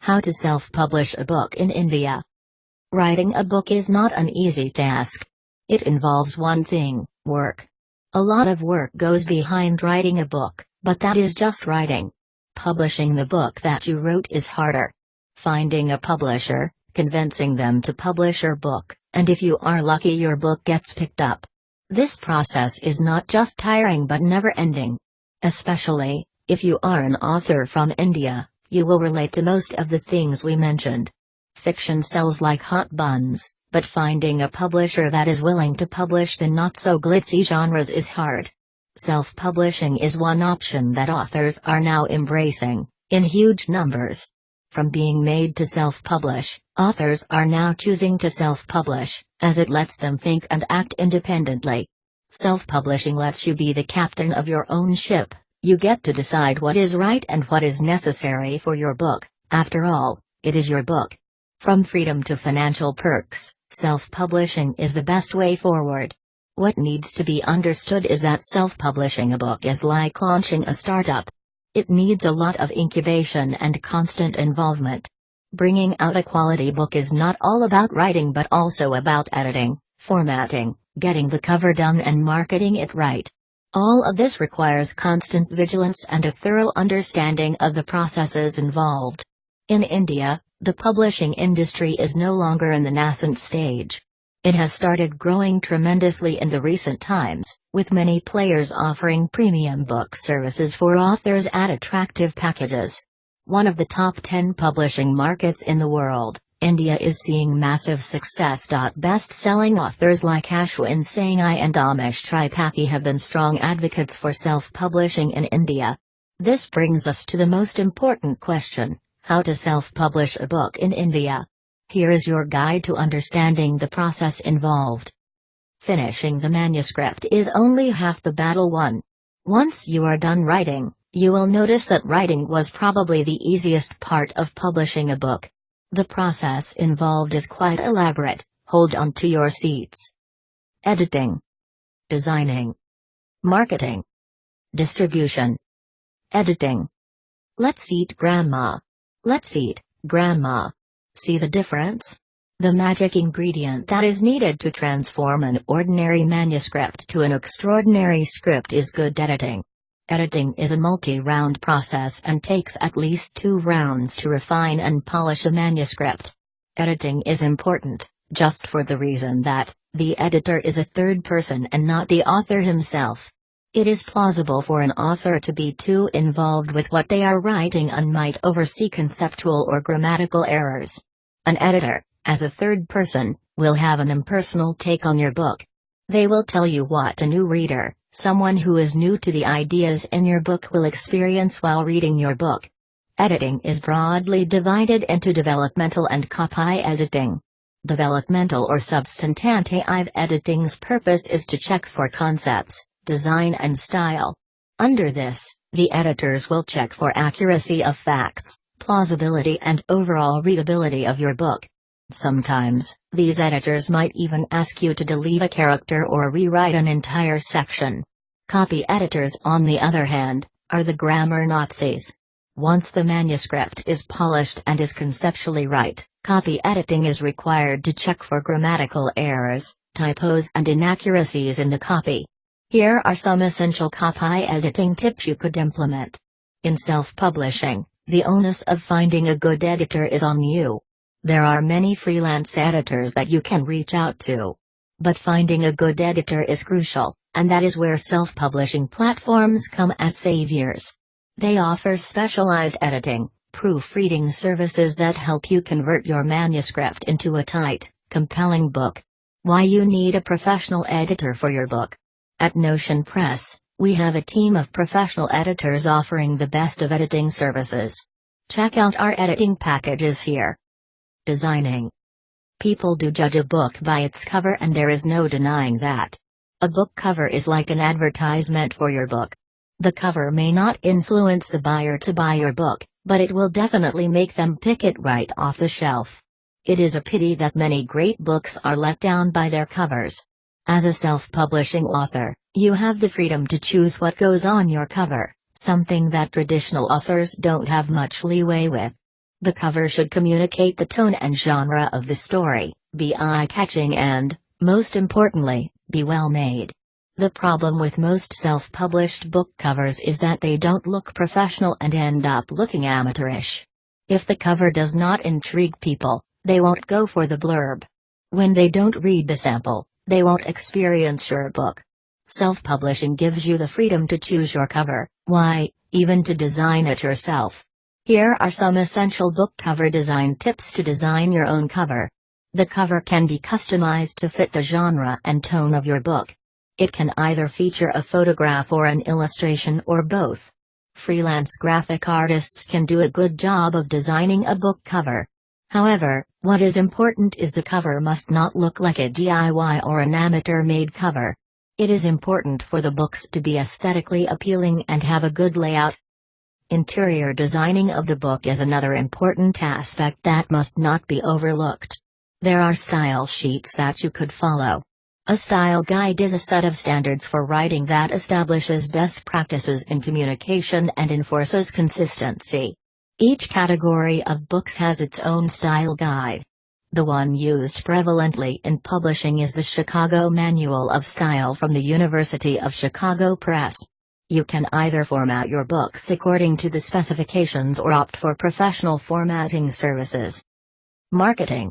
How to self-publish a book in India. Writing a book is not an easy task. It involves one thing: work. A lot of work goes behind writing a book, but that is just writing. Publishing the book that you wrote is harder. Finding a publisher, convincing them to publish your book, and if you are lucky your book gets picked up. This process is not just tiring but never-ending. Especially, if you are an author from India, you will relate to most of the things we mentioned. Fiction sells like hot buns, but finding a publisher that is willing to publish the not-so-glitzy genres is hard. Self-publishing is one option that authors are now embracing, in huge numbers. From being made to self-publish, authors are now choosing to self-publish, as it lets them think and act independently. Self-publishing lets you be the captain of your own ship. You get to decide what is right and what is necessary for your book. After all, it is your book. From freedom to financial perks, self-publishing is the best way forward. What needs to be understood is that self-publishing a book is like launching a startup. It needs a lot of incubation and constant involvement. Bringing out a quality book is not all about writing but also about editing, formatting, getting the cover done and marketing it right. All of this requires constant vigilance and a thorough understanding of the processes involved. In India, the publishing industry is no longer in the nascent stage. It has started growing tremendously in the recent times, with many players offering premium book services for authors at attractive packages. One of the top 10 publishing markets in the world, India is seeing massive success. Best-selling authors like Ashwin Saini and Amish Tripathi have been strong advocates for self-publishing in India. This brings us to the most important question: how to self-publish a book in India. Here is your guide to understanding the process involved. Finishing the manuscript is only half the battle won. Once you are done writing, you will notice that writing was probably the easiest part of publishing a book. The process involved is quite elaborate. Hold on to your seats. Editing, designing, marketing, distribution. Editing. Let's eat grandma. Let's eat, grandma. See the difference? The magic ingredient that is needed to transform an ordinary manuscript to an extraordinary script is good editing. Editing is a multi-round process and takes at least 2 rounds to refine and polish a manuscript. Editing is important, just for the reason that the editor is a third person and not the author himself. It is plausible for an author to be too involved with what they are writing and might oversee conceptual or grammatical errors. An editor, as a third person, will have an impersonal take on your book. They will tell you what a new reader, someone who is new to the ideas in your book, will experience while reading your book. Editing is broadly divided into developmental and copy editing. Developmental or substantive editing's purpose is to check for concepts, design and style. Under this, the editors will check for accuracy of facts, plausibility and overall readability of your book. Sometimes, these editors might even ask you to delete a character or rewrite an entire section. Copy editors, on the other hand, are the grammar Nazis. Once the manuscript is polished and is conceptually right, copy editing is required to check for grammatical errors, typos and inaccuracies in the copy. Here are some essential copy editing tips you could implement. In self-publishing, the onus of finding a good editor is on you. There are many freelance editors that you can reach out to. But finding a good editor is crucial, and that is where self-publishing platforms come as saviors. They offer specialized editing, proofreading services that help you convert your manuscript into a tight, compelling book. Why you need a professional editor for your book. At Notion Press, we have a team of professional editors offering the best of editing services. Check out our editing packages here. Designing. People do judge a book by its cover, and there is no denying that. A book cover is like an advertisement for your book. The cover may not influence the buyer to buy your book, but it will definitely make them pick it right off the shelf. It is a pity that many great books are let down by their covers. As a self-publishing author, you have the freedom to choose what goes on your cover, something that traditional authors don't have much leeway with. The cover should communicate the tone and genre of the story, be eye-catching and, most importantly, be well made. The problem with most self-published book covers is that they don't look professional and end up looking amateurish. If the cover does not intrigue people, they won't go for the blurb. When they don't read the sample, they won't experience your book. Self-publishing gives you the freedom to choose your cover, why, even to design it yourself. Here are some essential book cover design tips to design your own cover. The cover can be customized to fit the genre and tone of your book. It can either feature a photograph or an illustration or both. Freelance graphic artists can do a good job of designing a book cover. However, what is important is the cover must not look like a DIY or an amateur-made cover. It is important for the books to be aesthetically appealing and have a good layout. Interior designing of the book is another important aspect that must not be overlooked. There are style sheets that you could follow. A style guide is a set of standards for writing that establishes best practices in communication and enforces consistency. Each category of books has its own style guide. The one used prevalently in publishing is the Chicago Manual of Style from the University of Chicago Press. You can either format your books according to the specifications or opt for professional formatting services. Marketing.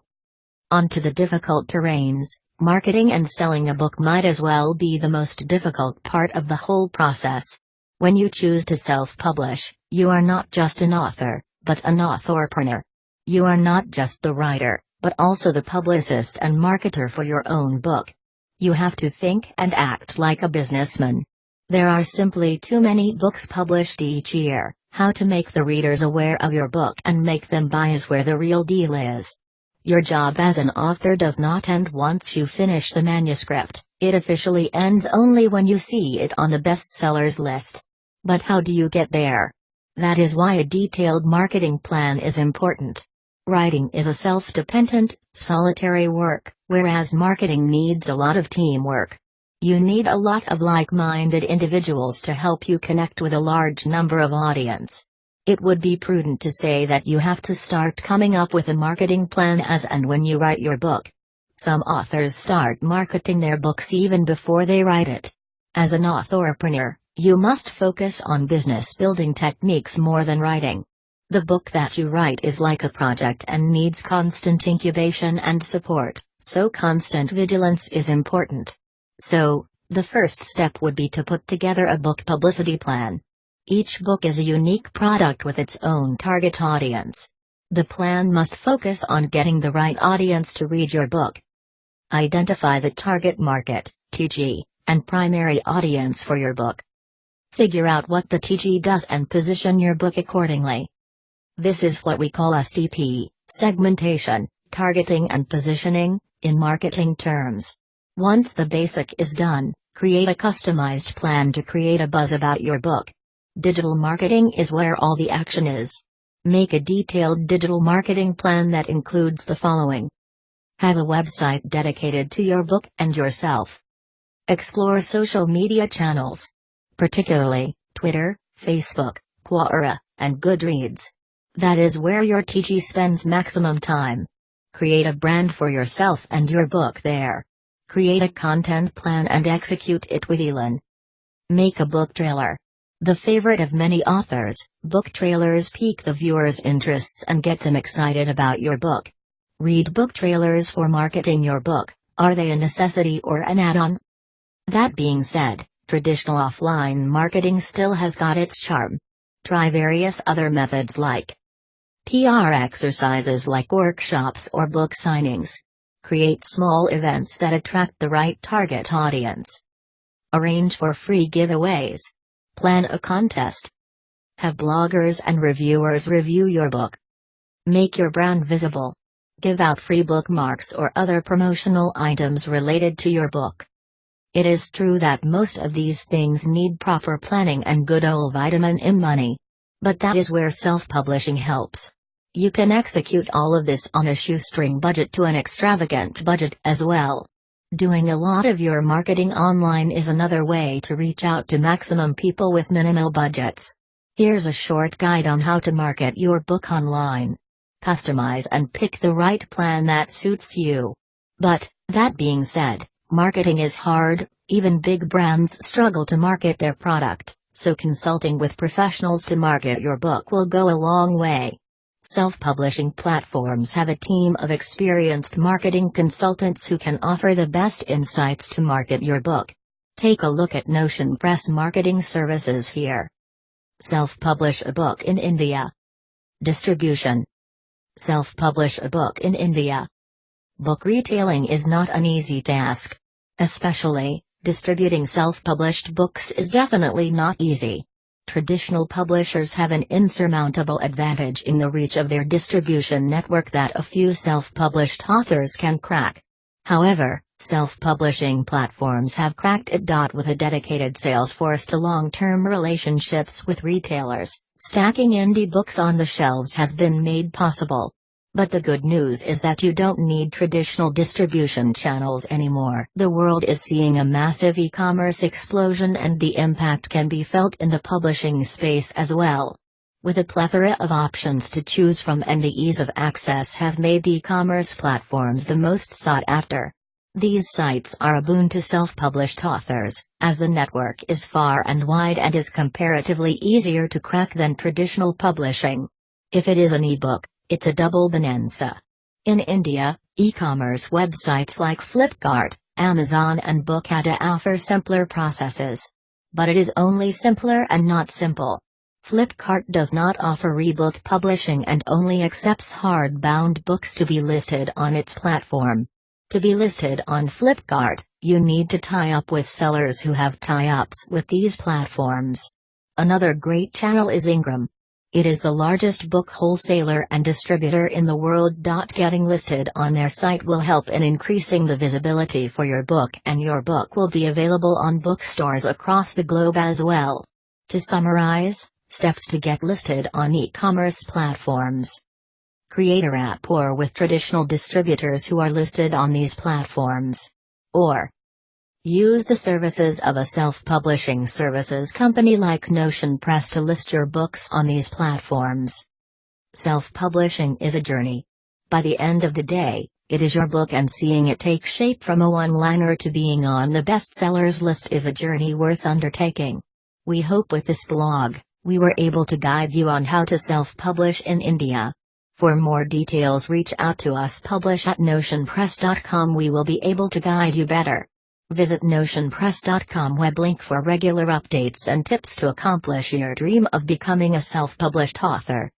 On to the difficult terrains. Marketing and selling a book might as well be the most difficult part of the whole process. When you choose to self-publish, you are not just an author, but an authorpreneur. You are not just the writer, but also the publicist and marketer for your own book. You have to think and act like a businessman. There are simply too many books published each year. How to make the readers aware of your book and make them buy is where the real deal is. Your job as an author does not end once you finish the manuscript, it officially ends only when you see it on the bestsellers list. But how do you get there? That is why a detailed marketing plan is important. Writing is a self-dependent, solitary work, whereas marketing needs a lot of teamwork. You need a lot of like-minded individuals to help you connect with a large number of audience. It would be prudent to say that you have to start coming up with a marketing plan as and when you write your book. Some authors start marketing their books even before they write it. As an authorpreneur, you must focus on business building techniques more than writing. The book that you write is like a project and needs constant incubation and support, so constant vigilance is important. So, the first step would be to put together a book publicity plan. Each book is a unique product with its own target audience. The plan must focus on getting the right audience to read your book. Identify the target market, TG, and primary audience for your book. Figure out what the TG does and position your book accordingly. This is what we call STP, segmentation, targeting and positioning, in marketing terms. Once the basic is done, create a customized plan to create a buzz about your book. Digital marketing is where all the action is. Make a detailed digital marketing plan that includes the following. Have a website dedicated to your book and yourself. Explore social media channels. Particularly, Twitter, Facebook, Quora, and Goodreads. That is where your TG spends maximum time. Create a brand for yourself and your book there. Create a content plan and execute it with Elon. Make a book trailer. The favorite of many authors, book trailers pique the viewers' interests and get them excited about your book. Read book trailers for marketing your book. Are they a necessity or an add-on? That being said, traditional offline marketing still has got its charm. Try various other methods like PR exercises like workshops or book signings. Create small events that attract the right target audience. Arrange for free giveaways. Plan a contest. Have bloggers and reviewers review your book. Make your brand visible. Give out free bookmarks or other promotional items related to your book. It is true that most of these things need proper planning and good old vitamin M money. But that is where self-publishing helps. You can execute all of this on a shoestring budget to an extravagant budget as well. Doing a lot of your marketing online is another way to reach out to maximum people with minimal budgets. Here's a short guide on how to market your book online. Customize and pick the right plan that suits you. But, that being said, marketing is hard, even big brands struggle to market their product, so consulting with professionals to market your book will go a long way. Self-publishing platforms have a team of experienced marketing consultants who can offer the best insights to market your book. Take a look at Notion Press marketing services here. Self-publish a book in India. Distribution. Self-publish a book in India. Book retailing is not an easy task. Especially, distributing self-published books is definitely not easy. Traditional publishers have an insurmountable advantage in the reach of their distribution network that a few self-published authors can crack. However, self-publishing platforms have cracked it. With a dedicated sales force to long-term relationships with retailers, stacking indie books on the shelves has been made possible. But the good news is that you don't need traditional distribution channels anymore. The world is seeing a massive e-commerce explosion, and the impact can be felt in the publishing space as well. With a plethora of options to choose from and the ease of access has made e-commerce platforms the most sought after. These sites are a boon to self-published authors, as the network is far and wide and is comparatively easier to crack than traditional publishing. If it is an ebook, it's a double bonanza. In India, e-commerce websites like Flipkart, Amazon and Bookadda offer simpler processes. But it is only simpler and not simple. Flipkart does not offer ebook publishing and only accepts hardbound books to be listed on its platform. To be listed on Flipkart, you need to tie up with sellers who have tie-ups with these platforms. Another great channel is Ingram. It is the largest book wholesaler and distributor in the world. Getting listed on their site will help in increasing the visibility for your book, and your book will be available on bookstores across the globe as well. To summarize, steps to get listed on e-commerce platforms. Create a rapport with traditional distributors who are listed on these platforms. Or use the services of a self-publishing services company like Notion Press to list your books on these platforms. Self-publishing is a journey. By the end of the day, it is your book, and seeing it take shape from a one-liner to being on the bestsellers list is a journey worth undertaking. We hope with this blog, we were able to guide you on how to self-publish in India. For more details, reach out to us. publish@notionpress.com. We will be able to guide you better. Visit notionpress.com web link for regular updates and tips to accomplish your dream of becoming a self-published author.